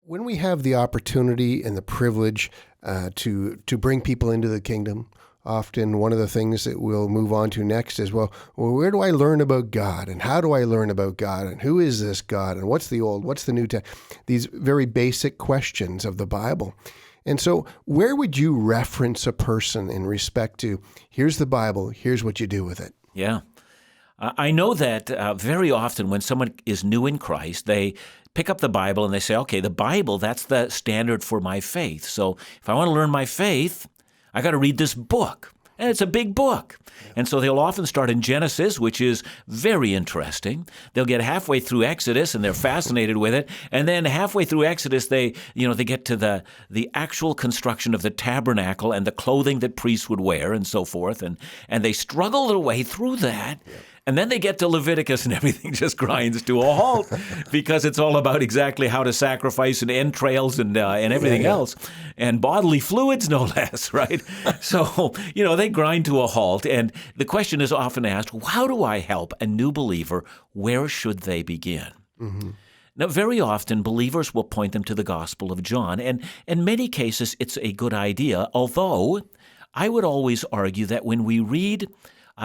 When we have the opportunity and the privilege to bring people into the kingdom, often one of the things that we'll move on to next is, well, where do I learn about God? And how do I learn about God? And who is this God? And what's the Old? What's the New Testament? These very basic questions of the Bible. And so where would you reference a person in respect to, here's the Bible, here's what you do with it? Yeah. I know that very often when someone is new in Christ, they pick up the Bible and they say, okay, the Bible, that's the standard for my faith. So if I want to learn my faith, I got to read this book. And it's a big book. And so they'll often start in Genesis, which is very interesting. They'll get halfway through Exodus and they're fascinated with it. And then halfway through Exodus, they get to the actual construction of the tabernacle and the clothing that priests would wear and so forth. And they struggle their way through that. Yeah. And then they get to Leviticus and everything just grinds to a halt because it's all about exactly how to sacrifice and entrails and everything else, and bodily fluids no less, right? So, they grind to a halt. And the question is often asked, how do I help a new believer? Where should they begin? Mm-hmm. Now, very often believers will point them to the Gospel of John. And in many cases, it's a good idea, although I would always argue that when we read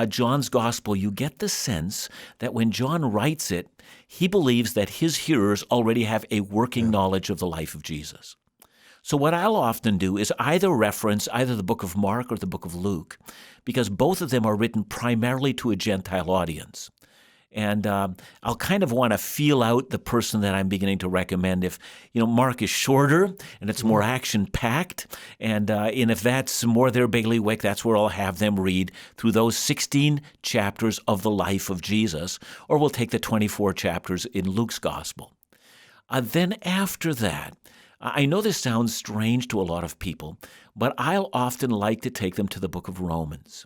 John's gospel, you get the sense that when John writes it, he believes that his hearers already have a working knowledge of the life of Jesus. So what I'll often do is either reference either the book of Mark or the book of Luke, because both of them are written primarily to a Gentile audience. And I'll kind of want to feel out the person that I'm beginning to recommend. If, Mark is shorter and it's more action-packed, and if that's more their bailiwick, that's where I'll have them read through those 16 chapters of the life of Jesus, or we'll take the 24 chapters in Luke's gospel. Then after that, I know this sounds strange to a lot of people, but I'll often like to take them to the book of Romans.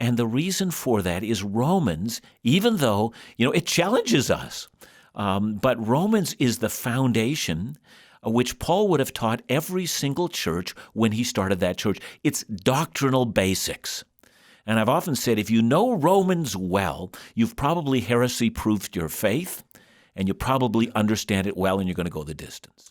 And the reason for that is Romans, even though, it challenges us, but Romans is the foundation which Paul would have taught every single church when he started that church. It's doctrinal basics. And I've often said, if you know Romans well, you've probably heresy-proofed your faith, and you probably understand it well, and you're going to go the distance.